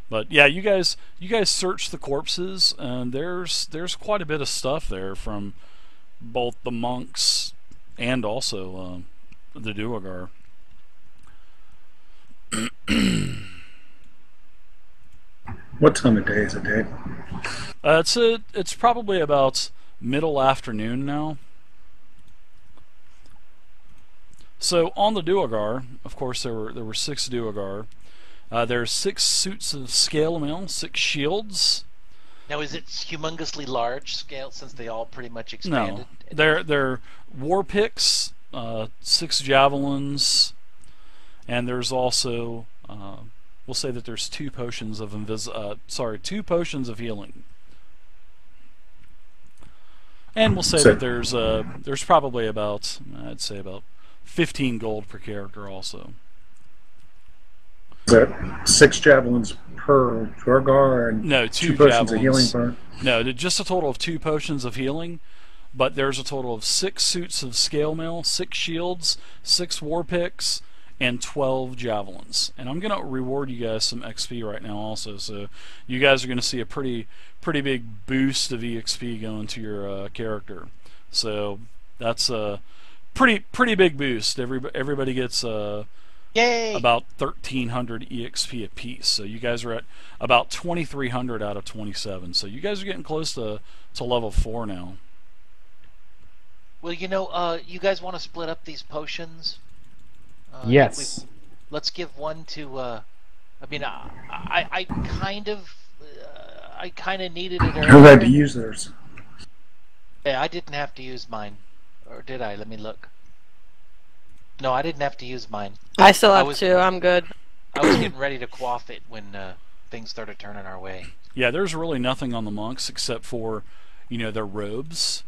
But yeah, you guys search the corpses, and there's quite a bit of stuff there from both the monks and also the Duergar. What time of day is it, Dave? It's probably about middle afternoon now. So on the Duergar, of course, there were 6 Duergar. There's 6 suits of scale mail, 6 shields. Now, is it humongously large scale since they all pretty much No, expanded? they're war picks, 6 javelins, and there's also we'll say that there's 2 potions of 2 potions of healing, and we'll say So, that there's probably about, I'd say, about 15 gold per character also. is that 6 javelins per Durgar and No, two two potions of healing javelins. per? No, just a total of 2 potions of healing, but there's a total of 6 suits of scale mail, 6 shields, 6 war picks, and 12 javelins. And I'm gonna reward you guys some XP right now also, so you guys are gonna see a pretty big boost of EXP going to your character. So that's a pretty big boost. Everybody gets Yay! about 1,300 EXP apiece. So you guys are at about 2,300 out of 27. So you guys are getting close to level 4 now. Well, you guys want to split up these potions? Yes. Let's give one to. I mean, I kind of needed it Who had to earlier. use theirs? Yeah, I didn't have to use mine, or did I? Let me look. No, I didn't have to use mine. I still I have was- 2. I'm good. I was getting ready to quaff it when things started turning our way. Yeah, there's really nothing on the monks except for, their robes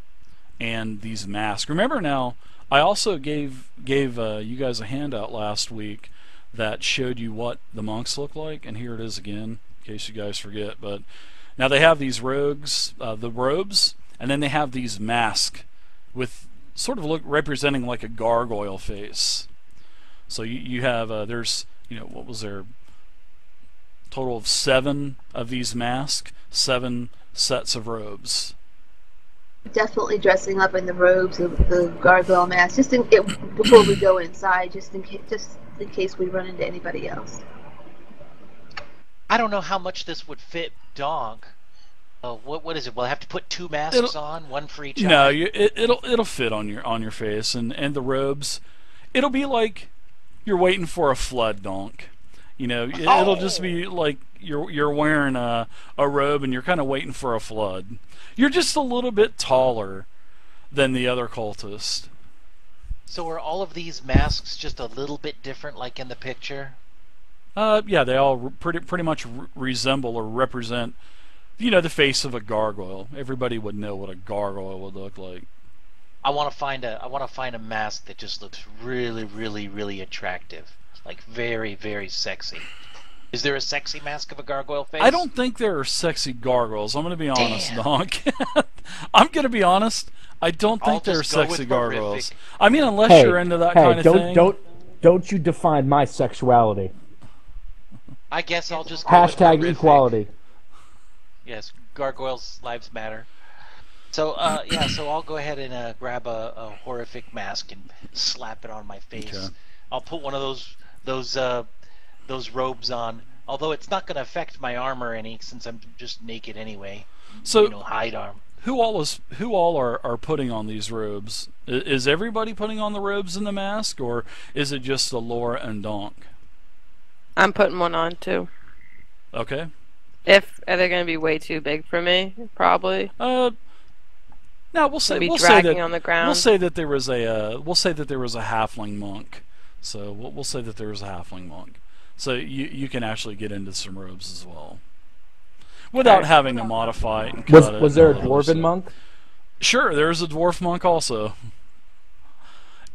and these masks. Remember now, I also gave you guys a handout last week that showed you what the monks look like, and here it is again, in case you guys forget. But now they have these the robes, and then they have these masks with sort of representing like a gargoyle face. So you have there's what was there, total of 7 of these masks, 7 sets of robes. Definitely dressing up in the robes of the gargoyle mask, before we go inside, just in case we run into anybody else. I don't know how much this would fit Donk. What is it? Will I have to put 2 masks on, one for each No, eye? it'll fit on your face, and the robes. It'll be like you're waiting for a flood, Donk. It'll just be like you're wearing a robe and you're kind of waiting for a flood. You're just a little bit taller than the other cultist. So are all of these masks just a little bit different, like in the picture? Yeah, they all pretty much resemble or represent, the face of a gargoyle. Everybody would know what a gargoyle would look like. I want to find a mask that just looks really, really, really attractive, like very, very sexy. Is there a sexy mask of a gargoyle face? I don't think there are sexy gargoyles. I'm going to be honest, Damn. Donk. I'm going to be honest. I don't I'll think there are just go sexy with gargoyles. horrific. I mean, unless Hey, you're into that hey, kind of thing. don't you define my sexuality. I guess I'll just go with Hashtag horrific. equality. Yes, gargoyles' lives matter. So so I'll go ahead and grab a horrific mask and slap it on my face. Okay. I'll put one of those robes on. Although it's not going to affect my armor any, since I'm just naked anyway. So Hide arm. who all are putting on these robes? Is everybody putting on the robes and the mask, or is it just Laura and Donk? I'm putting one on too. Okay. Are they going to be way too big for me? Probably. Now we'll say Be dragging on the ground. we'll say that there was a halfling monk. So we'll say that there was a halfling monk. So you can actually get into some robes as well, without Okay. having to modify it and cut it. Was there a and all that other dwarven stuff. monk? Sure, there's a dwarf monk also,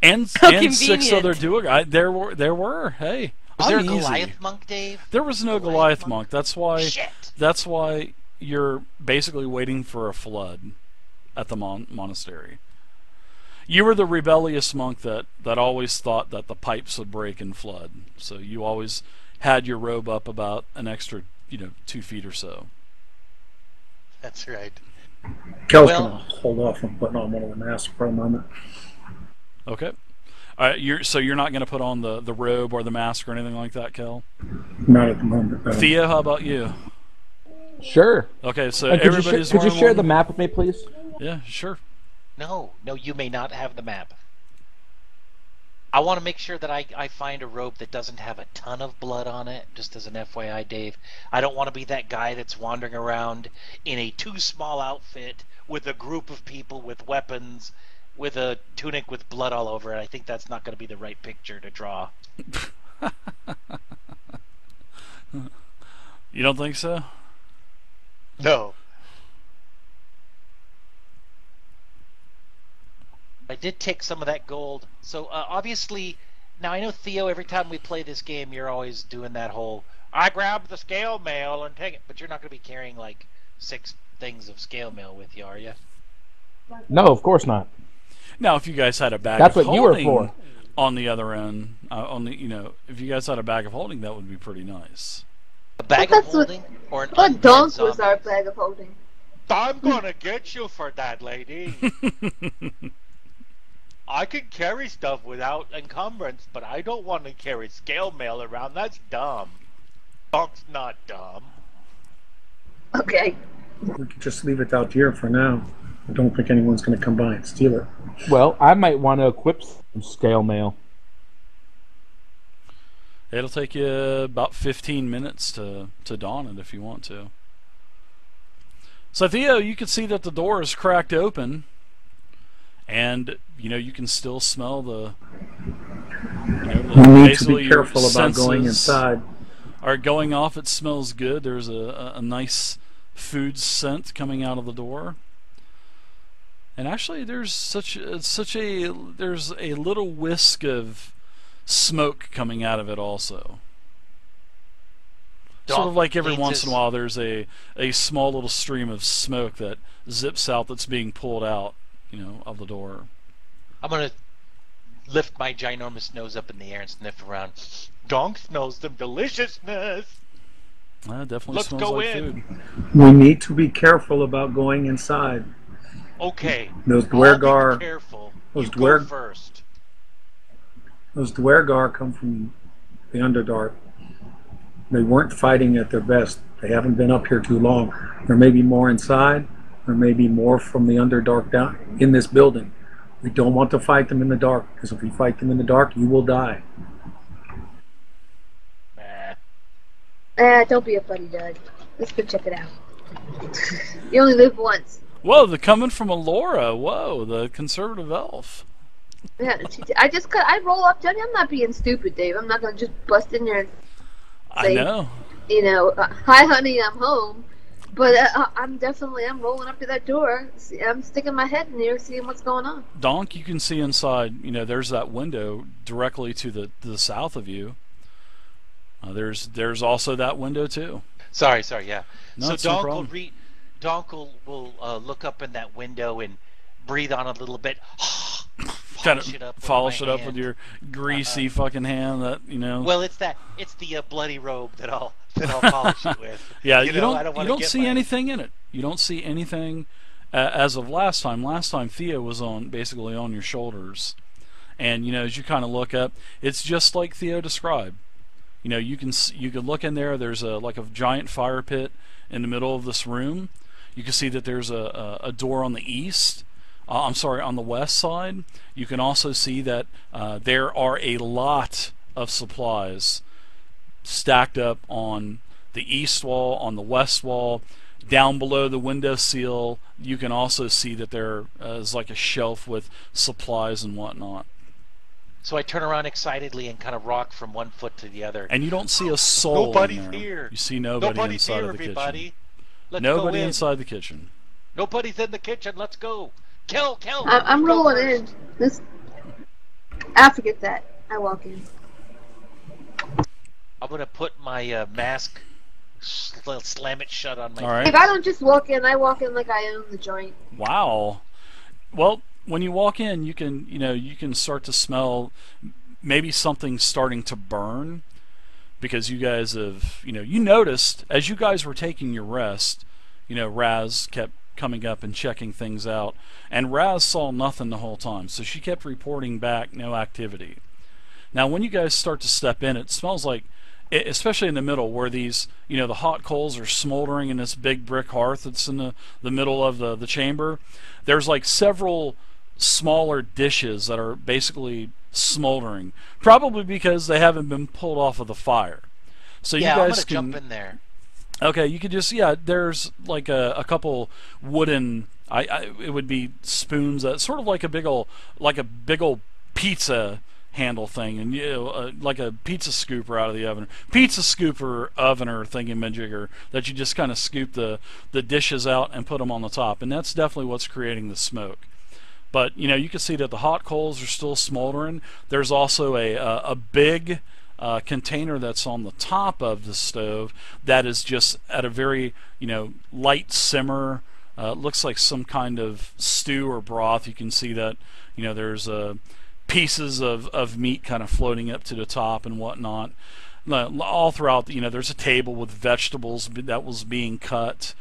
and How 6 other convenient. duo. There were. Hey, Was there a I'm easy. Goliath monk, Dave? There was no Goliath monk. That's why. Shit. That's why you're basically waiting for a flood at the monastery. You were the rebellious monk that always thought that the pipes would break and flood. So you always had your robe up about an extra 2 feet or so. That's right. Kel's Well- gonna hold off on putting on one of the masks for a moment. Okay. You're not going to put on the robe or the mask or anything like that, Kel? Not at the moment. No. Theo, how about you? Sure. Okay, so Could you, everybody's could you wearing share one? the map with me, please? Yeah, sure. No, you may not have the map. I want to make sure that I find a robe that doesn't have a ton of blood on it, just as an FYI, Dave. I don't want to be that guy that's wandering around in a too small outfit with a group of people with weapons, with a tunic with blood all over it. I think that's not going to be the right picture to draw. You don't think so? No. I did take some of that gold. So obviously, now I know Theo, every time we play this game, you're always doing that whole, I grab the scale mail and take it. But you're not going to be carrying like 6 things of scale mail with you, are you? No, of course not. Now, if you guys had a bag That's of what you were holding for. on the other end, if you guys had a bag of holding, that would be pretty nice. A bag But of that's what- holding? Or an But undead Donk was zombie? our bag of holding. I'm gonna get you for that, lady. I can carry stuff without encumbrance, but I don't want to carry scale mail around. That's dumb. Donk's not dumb. Okay. We could just leave it out here for now. I don't think anyone's going to come by and steal it. Well, I might want to equip some scale mail. It'll take you about 15 minutes to don it if you want to. So Theo, you can see that the door is cracked open, and you can still smell the. We need to basically be your careful about going senses inside. Are going off. It smells good. There's a nice food scent coming out of the door. And actually, there's there's a little whisk of smoke coming out of it also. Sort of like every once in a while, there's a small little stream of smoke that zips out that's being pulled out, of the door. I'm gonna lift my ginormous nose up in the air and sniff around. Donk smells some deliciousness. Definitely Let's smells go like in. food. We need to be careful about going inside. Okay. Those I'll be Dwergar, careful. those You go Dwerg- first. those Dwergar come from the Underdark. They weren't fighting at their best. They haven't been up here too long. There may be more inside. There may be more from the Underdark down in this building. We don't want to fight them in the dark, because if we fight them in the dark, you will die. Don't be a funny dud. Let's go check it out. You only live once. Whoa, they're coming from Alora. Whoa, the conservative elf. Yeah, I roll up to you. I'm not being stupid, Dave. I'm not gonna just bust in there and I say, know. Hi, honey, I'm home. But I'm rolling up to that door. I'm sticking my head in there, seeing what's going on. Donk, you can see inside. There's that window directly to the south of you. There's also that window too. Sorry, yeah. No, So it's no Donk problem. Donk will look up in that window and breathe on a little bit. Kind Polish it up of with polish my it up hand. with your greasy fucking hand. Well, it's the bloody robe that I'll polish it with. Yeah, I you wanna don't get see my- anything in it. You don't see anything as of last time. Last time Theo was basically on your shoulders, and as you kind of look up, it's just like Theo described. You can look in there. There's a giant fire pit in the middle of this room. You can see that there's a door on the east. On the west side. You can also see that there are a lot of supplies stacked up on the east wall, on the west wall, down below the windowsill. You can also see that there is like a shelf with supplies and whatnot. So I turn around excitedly and kind of rock from one foot to the other. And you don't see a soul Nobody's in there. here. You see nobody Nobody's inside here, of the everybody. kitchen. Let's go Nobody in. inside the kitchen. Nobody's in the kitchen. Let's go. Kill. I'm You go rolling first. in. I forget that. I walk in. I'm gonna put my mask, slam it shut on my. All right. If I don't just walk in, I walk in like I own the joint. Wow. Well, when you walk in, you can start to smell maybe something starting to burn. because you guys have, you noticed as you guys were taking your rest, Raz kept coming up and checking things out, and Raz saw nothing the whole time, so she kept reporting back no activity. Now when you guys start to step in, it smells like, especially in the middle where these, the hot coals are smoldering in this big brick hearth that's in the middle of the chamber. There's like several smaller dishes that are basically smoldering, probably because they haven't been pulled off of the fire. So Yeah, you I'm guys gonna can jump in there. Okay, you could just, there's like a couple wooden, it would be spoons, sort of like a big old pizza handle thing, and like a pizza scooper out of the oven, pizza scooper ovener thingamajigger that you just kind of scoop the dishes out and put them on the top, and that's definitely what's creating the smoke. But you can see that the hot coals are still smoldering. There's also a big container that's on the top of the stove that is just at a very light simmer. Looks like some kind of stew or broth. You can see that there's pieces of meat kind of floating up to the top and whatnot. All throughout, there's a table with vegetables that was being cut.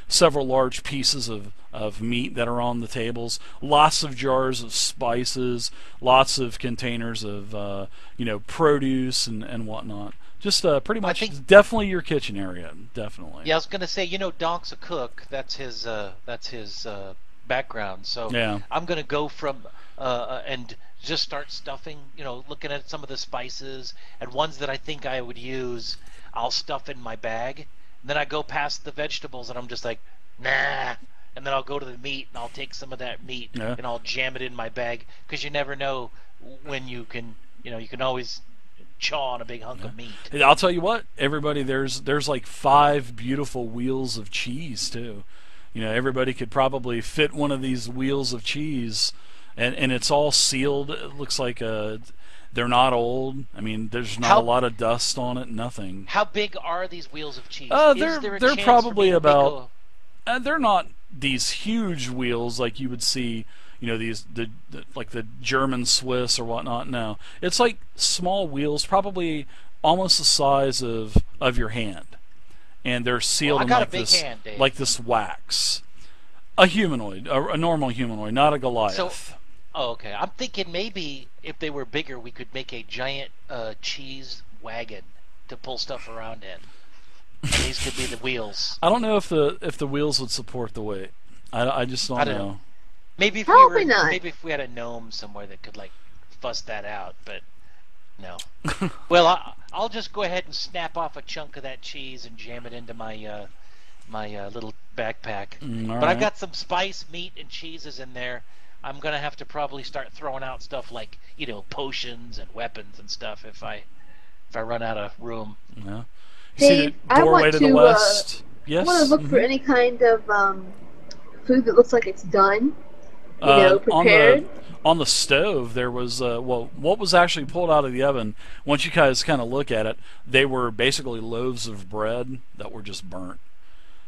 Several large pieces of meat that are on the tables. Lots of jars of spices. Lots of containers of produce and whatnot. Just pretty much, definitely your kitchen area. Definitely. Yeah, I was gonna say, Donk's a cook. That's his background. So yeah. I'm gonna go from and just start stuffing. Looking at some of the spices and ones that I think I would use. I'll stuff in my bag. And then I go past the vegetables and I'm just like, nah. And then I'll go to the meat and I'll take some of that meat and I'll jam it in my bag, because you never know when you can always chaw on a big hunk of meat. I'll tell you what, everybody, there's like 5 beautiful wheels of cheese too. Everybody could probably fit one of these wheels of cheese, and it's all sealed. It looks like they're not old. I mean, there's not a lot of dust on it. Nothing. How big are these wheels of cheese? They're probably about. They're not these huge wheels like you would see. These like the German Swiss or whatnot. No, it's like small wheels, probably almost the size of your hand, and they're sealed in like this wax. A humanoid, a normal humanoid, not a Goliath. Oh, okay. I'm thinking maybe if they were bigger, we could make a giant cheese wagon to pull stuff around in. And these could be the wheels. I don't know if the wheels would support the weight. I just don't know. Maybe if maybe if we had a gnome somewhere that could like fuss that out, but no. Well, I'll just go ahead and snap off a chunk of that cheese and jam it into my my little backpack. But I've got some spice, meat, and cheeses in there. I'm gonna have to probably start throwing out stuff like potions and weapons and stuff if I run out of room. Yeah. Dave, I want to yes. I want to look for any kind of food that looks like it's done. Prepared. On the stove, there was what was actually pulled out of the oven. Once you guys kind of look at it, they were basically loaves of bread that were just burnt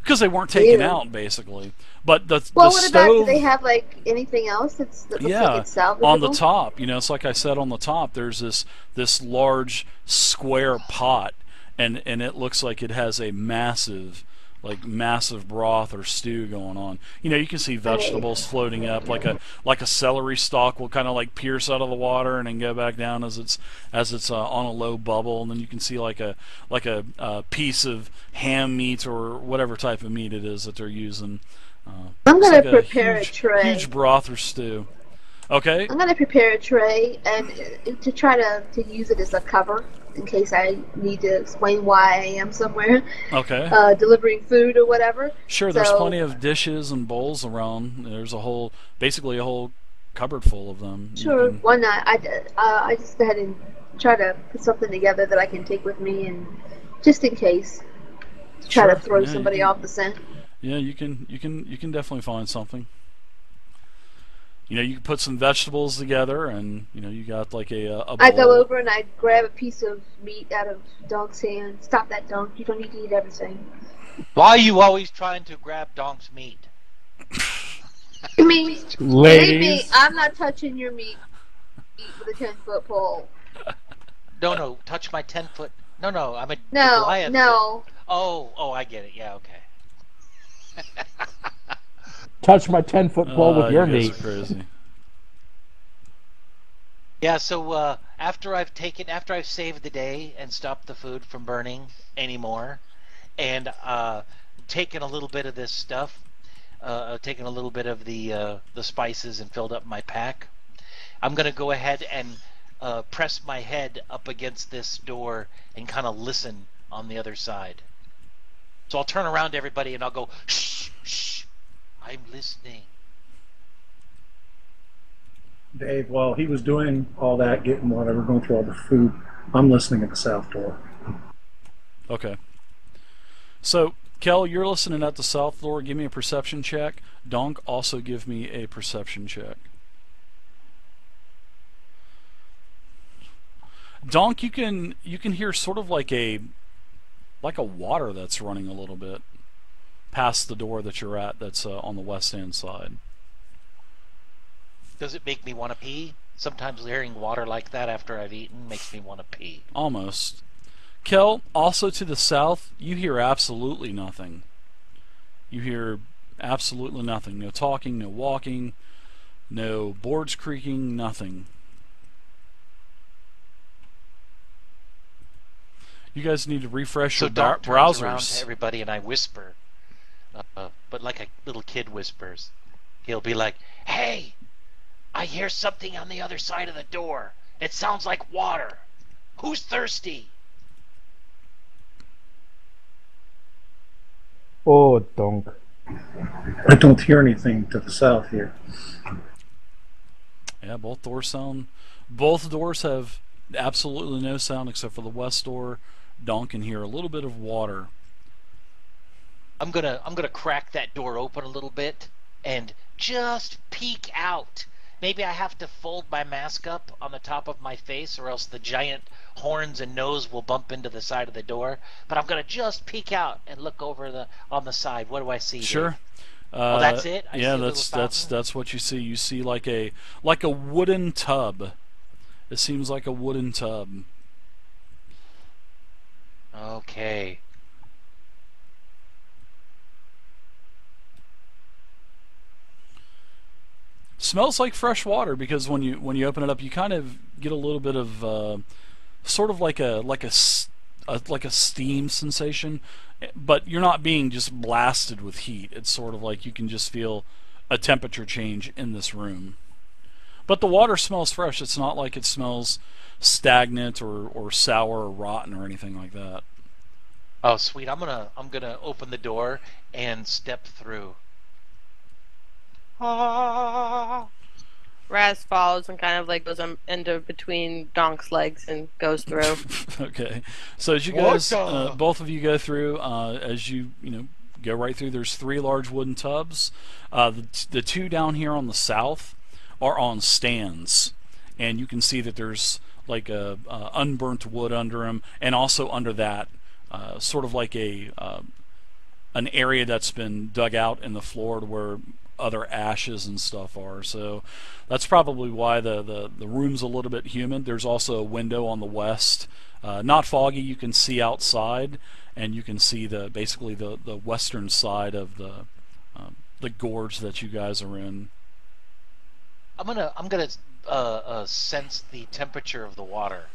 because they weren't taken out, basically. But the what stove. About, do they have like anything else that looks like it's salvageable? On the top, it's like I said, on the top, there's this large square pot, and it looks like it has a massive broth or stew going on. You can see vegetables floating up, like a celery stalk will kind of like pierce out of the water and then go back down as it's on a low bubble, and then you can see like a piece of ham meat or whatever type of meat it is that they're using. I'm going to prepare a tray. Huge broth or stew. Okay. I'm going to prepare a tray and to try to use it as a cover in case I need to explain why I am somewhere. Okay. Delivering food or whatever. Sure, there's plenty of dishes and bowls around. There's basically a whole cupboard full of them. Sure, why not? I just go ahead and try to put something together that I can take with me, and just in case, try to throw somebody off the scent. Yeah, you can definitely find something. You can put some vegetables together, and you got like a bowl. I go over and I grab a piece of meat out of Donk's hand. Stop that, Donk! You don't need to eat everything. Why are you always trying to grab Donk's meat? I mean, Ladies, believe me, I'm not touching your meat with a 10-foot pole. No, touch my 10-foot No, I'm a No, Goliath. no. Oh, I get it. Yeah, okay. Touch my 10-foot pole with your you guys meat. are crazy. Yeah, so after I've saved the day and stopped the food from burning anymore, and taken a little bit of this stuff, taken a little bit of the spices and filled up my pack, I'm gonna go ahead and press my head up against this door and kind of listen on the other side. So I'll turn around to everybody and I'll go, shh, shh, I'm listening. Dave, while he was doing all that, getting whatever, going through all the food, I'm listening at the south door. Okay. So, Kel, you're listening at the south door. Give me a perception check. Donk, also give me a perception check. Donk, you can hear sort of like a water that's running a little bit past the door that you're at. That's on the west hand side. Does it make me want to pee? Sometimes hearing water like that after I've eaten makes me want to pee. Almost. Kel, also to the south, you hear absolutely nothing. You hear absolutely nothing. No talking, no walking, no boards creaking, nothing. You guys need to refresh your Doc turns around to browsers. everybody and I whisper, but like a little kid whispers. He'll be like, "Hey, I hear something on the other side of the door. It sounds like water. Who's thirsty?" Oh, donk. I don't hear anything to the south here. Yeah, both doors have absolutely no sound except for the west door. Donk can hear a little bit of water. I'm gonna crack that door open a little bit and just peek out. Maybe I have to fold my mask up on the top of my face, or else the giant horns and nose will bump into the side of the door. But I'm gonna just peek out and look over on the side. What do I see? Sure. Dave? Oh, that's it. I see a little That's what you see. You see like a wooden tub. It seems like a wooden tub. Okay. Smells like fresh water because when you open it up, you kind of get a little bit of sort of like a steam sensation, but you're not being just blasted with heat. It's sort of like you can just feel a temperature change in this room. But the water smells fresh. It's not like it smells stagnant or sour or rotten or anything like that. Oh, sweet. I'm gonna open the door and step through. Raz follows and kind of like goes into between Donk's legs and goes through. Okay, so as you guys, both of you go through, as you go right through, there's 3 large wooden tubs. The 2 down here on the south are on stands, and you can see that there's like a unburnt wood under them, and also under that, sort of like an area that's been dug out in the floor to where other ashes and stuff are. So that's probably why the room's a little bit humid. There's also a window on the west, not foggy. You can see outside, and you can see basically the western side of the gorge that you guys are in. I'm gonna sense the temperature of the water.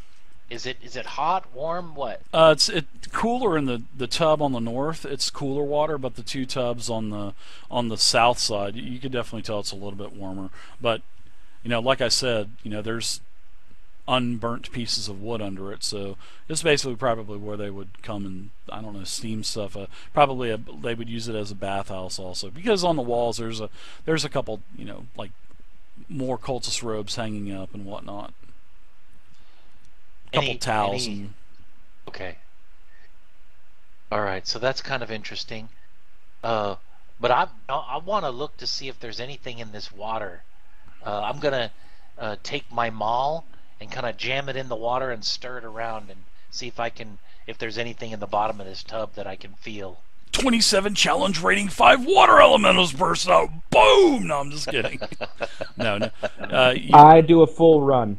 Is it hot, warm, what? It's cooler in the tub on the north. It's cooler water, but the 2 tubs on the south side, you could definitely tell it's a little bit warmer. But like I said, there's unburnt pieces of wood under it, so it's basically probably where they would come and, I don't know, steam stuff. Probably they would use it as a bathhouse also, because on the walls there's a couple like more cultist robes hanging up and whatnot. Couple towels. Okay. All right, so that's kind of interesting. But I want to look to see if there's anything in this water. I'm gonna take my maul and kind of jam it in the water and stir it around and see if there's anything in the bottom of this tub that I can feel. 27 challenge rating, 5 water elementals burst out. Boom! No, I'm just kidding. No. I do a full run.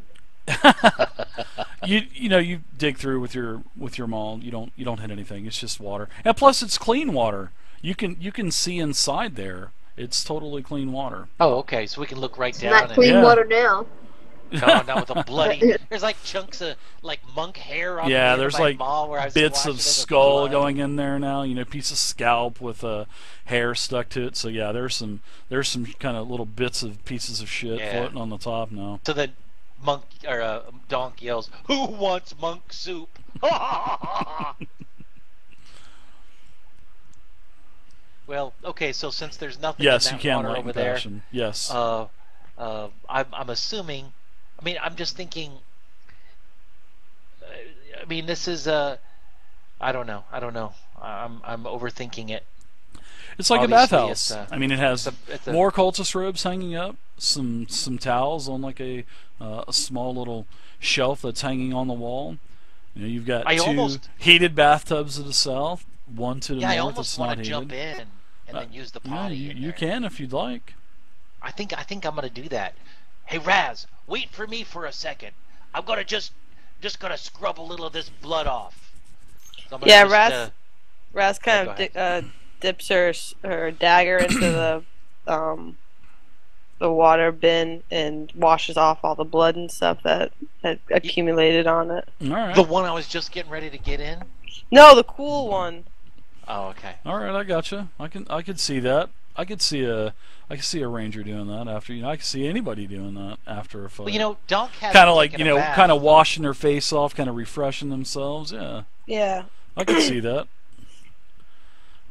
you dig through with your maul. You don't hit anything. It's just water, and plus it's clean water. You can see inside there. It's totally clean water. Oh, okay. So we can look right It's down. not clean Yeah. water now. No, not with a bloody. There's like chunks of like monk hair on the end There's of my like maul where I was bits washing of it with skull blood. going in there now. Piece of scalp with hair stuck to it. So yeah, there's some kind of little bits of pieces of shit floating on the top now. So then monk or donk yells, "Who wants monk soup?" Well, okay. So since there's nothing Yes, in you that can water light over and there, passion. Yes. I'm assuming. I mean, I'm just thinking. I mean, this is I don't know. I'm overthinking it. It's like Obviously, a bathhouse. I mean, it has it's a- more cultist robes hanging up, some towels on like a small little shelf that's hanging on the wall. You've got two heated bathtubs to the south, one to the I north almost that's want not to heated. jump in and then use the potty. You can if you'd like. I think I'm gonna do that. Hey Raz, wait for me for a second. I'm gonna just gonna scrub a little of this blood off. So Raz kind of dips her dagger into the water bin and washes off all the blood and stuff that had accumulated on it. All right. The one I was just getting ready to get in. No, the cool one. Oh, okay. All right, I gotcha. I could see that. I could see a ranger doing that after. I could see anybody doing that after a fight. Well, Donk has kind of like bath. kind of washing their face off, kind of refreshing themselves. Yeah. Yeah. I could see that.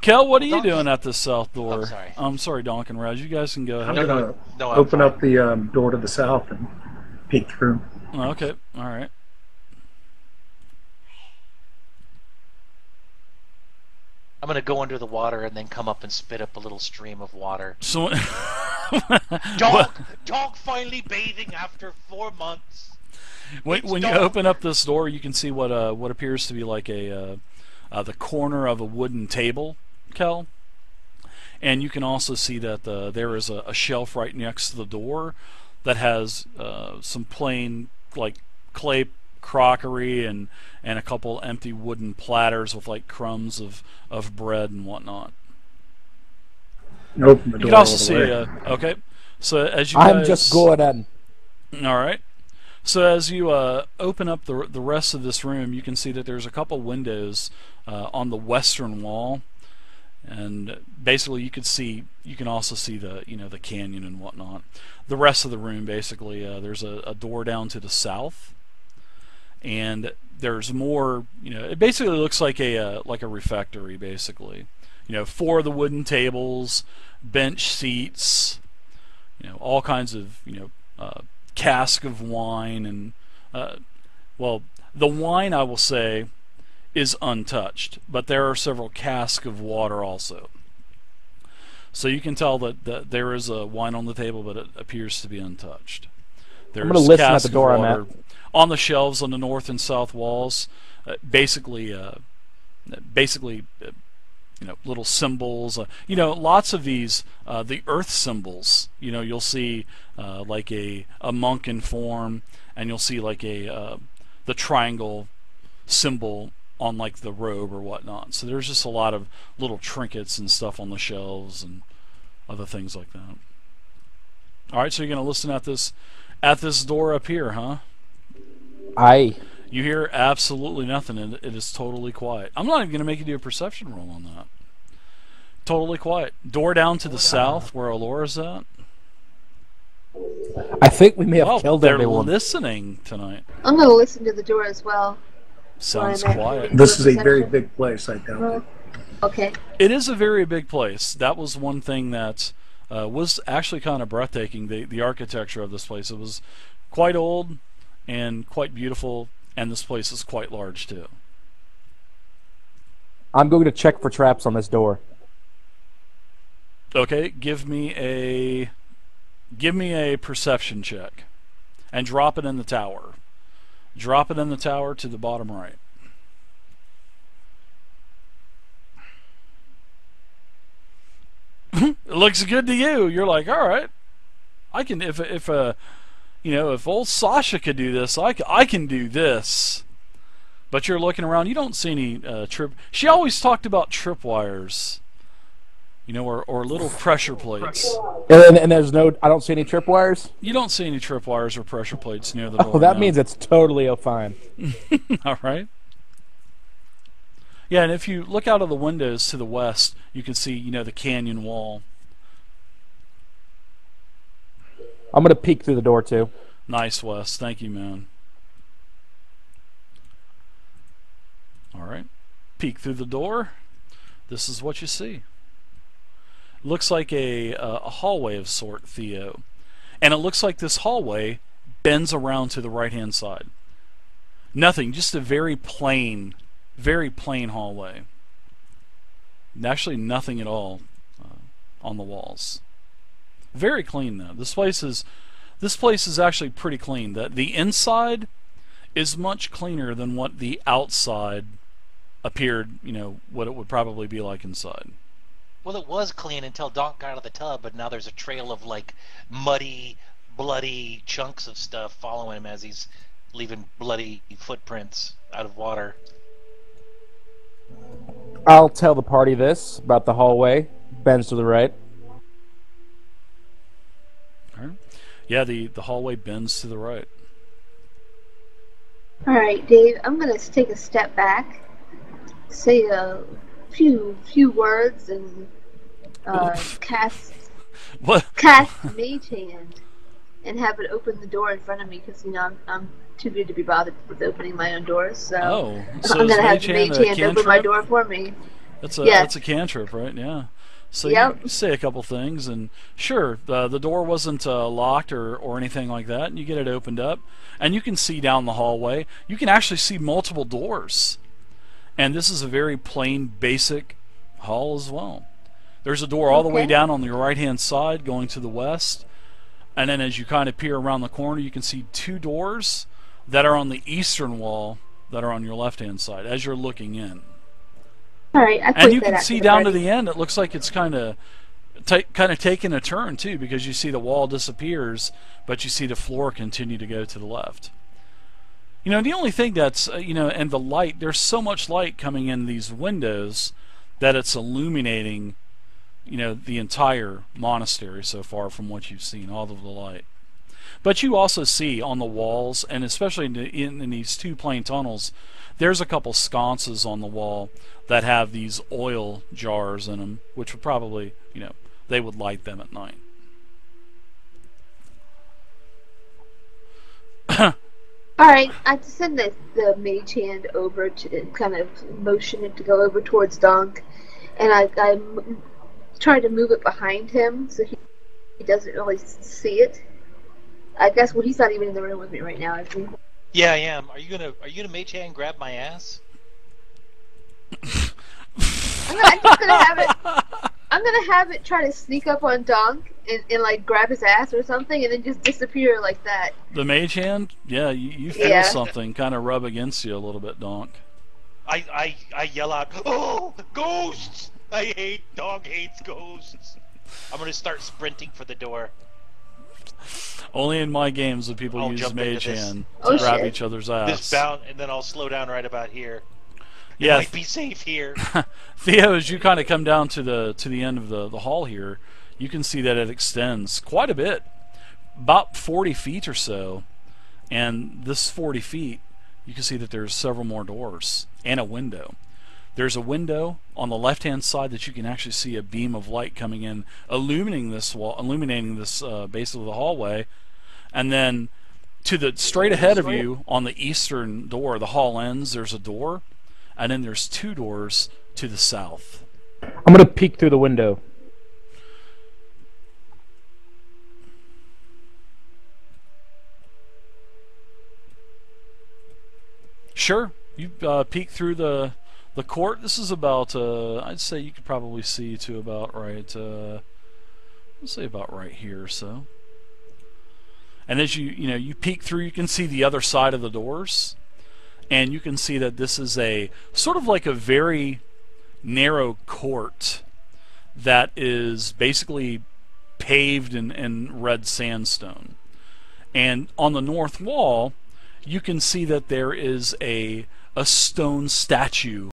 Kel, what are you Donk- doing at this south door? Oh, sorry. I'm sorry, Donk and Raz. You guys can go I'm ahead. going to No, I'm open fine. up the door to the south and peek through. Oh, okay. All right. I'm gonna go under the water and then come up and spit up a little stream of water. So. Donk finally bathing after 4 months. When you Donk. open up this door, you can see what appears to be like the corner of a wooden table, Kel. And you can also see that there is a shelf right next to the door that has some plain like clay crockery and a couple empty wooden platters with like crumbs of bread and whatnot. Open the You door can also all the see way. okay. So as you I'm guys, just good and all right. So as you open up the rest of this room, you can see that there's a couple windows on the western wall, and basically you can also see the canyon and whatnot. The rest of the room, basically, there's a door down to the south, and there's more. It basically looks like a refectory, basically. 4 of the wooden tables, bench seats, all kinds of cask of wine, and the wine, I will say, is untouched, but there are several casks of water also. So you can tell that there is a wine on the table, but it appears to be untouched. There's I'm going to listen at casks the of door I'm water at. on the shelves on the north and south walls. Basically, little symbols. Lots of these the earth symbols. You'll see like a monk in form, and you'll see like the triangle symbol on like the robe or whatnot. So there's just a lot of little trinkets and stuff on the shelves and other things like that. All right, so you're gonna listen at this door up here, huh? Aye. You hear absolutely nothing, and it is totally quiet. I'm not even gonna make you do a perception roll on that. Totally quiet. Door down to the south, where Alora's at. I think we may have Oh, killed they're everyone. listening tonight. I'm going to listen to the door as well. Sounds Why am I quiet. doing This is a very perception? big place, I doubt Well, it. okay. It is a very big place. That was one thing that was actually kind of breathtaking. The architecture of this place. It was quite old and quite beautiful, and this place is quite large too. I'm going to check for traps on this door. Okay, give me a perception check, and drop it in the tower. Drop it in the tower to the bottom right. It looks good to you. You're like, all right, I can if if old Sasha could do this, I can do this. But you're looking around, you don't see any trip. She always talked about tripwires, or little pressure plates. And there's no, I don't see any tripwires. You don't see any tripwires or pressure plates near the door. Oh, that means it's totally fine. All right. Yeah, and if you look out of the windows to the west, you can see, the canyon wall. I'm going to peek through the door, too. Nice, Wes. Thank you, man. All right. Peek through the door. This is what you see. Looks like a hallway of sort, Theo. And it looks like this hallway bends around to the right-hand side. Nothing, just a very plain hallway. Actually, nothing at all on the walls. Very clean, though. This place is actually pretty clean. The inside is much cleaner than what the outside appeared, what it would probably be like inside. Well, it was clean until Donk got out of the tub, but now there's a trail of muddy, bloody chunks of stuff following him as he's leaving bloody footprints out of water. I'll tell the party this about the hallway. Bends to the right. All right. Yeah, the hallway bends to the right. All right, Dave. I'm gonna take a step back, say a few words, and cast Mage Hand, and have it open the door in front of me because I'm too good to be bothered with opening my own doors. So, I'm gonna have Mage Hand open my door for me. That's a cantrip, right? Yeah. So you say a couple things, and sure, the door wasn't locked or anything like that, and you get it opened up, and you can see down the hallway. You can actually see multiple doors, and this is a very plain, basic hall as well. There's a door all the way down on your right-hand side going to the west, and then as you kind of peer around the corner, you can see two doors that are on the eastern wall that are on your left-hand side as you're looking in. All right, and you can see down to the end. It looks like it's kind of taking a turn too, because you see the wall disappears, but you see the floor continue to go to the left. The only thing that's and the light. There's so much light coming in these windows that it's illuminating, the entire monastery so far from what you've seen, all of the light. But you also see on the walls, and especially in these two plain tunnels, there's a couple sconces on the wall that have these oil jars in them, which would probably, they would light them at night. All right, I send the Mage Hand over to kind of motion it to go over towards Donk, and I try to move it behind him so he doesn't really see it. I guess he's not even in the room with me right now, is he? Yeah, I am. Are you gonna Mage Hand grab my ass? I'm just gonna have it. I'm gonna have it try to sneak up on Donk and grab his ass or something, and then just disappear like that. The Mage Hand, yeah, you feel something kind of rub against you a little bit, Donk. I yell out, "Oh, ghosts! Dog hates ghosts." I'm gonna start sprinting for the door. Only in my games would people use Mage Hand to grab each other's ass. This bound, and then I'll slow down right about here. Yeah, might be safe here. Theo, as you kind of come down to the end of the hall here, you can see that it extends quite a bit, about 40 feet or so. And this 40 feet, you can see that there's several more doors and a window. There's a window on the left-hand side that you can actually see a beam of light coming in, illuminating this wall, base of the hallway, and then to the straight ahead of you on the eastern door, the hall ends. There's a door, and then there's two doors to the south. I'm gonna peek through the window. Sure, you peek through the court. This is about, I'd say you could probably see to about right, let's say about right here or so. And as you peek through, you can see the other side of the doors, and you can see that this is a sort of like a very narrow court that is basically paved in red sandstone. And on the north wall, you can see that there is a stone statue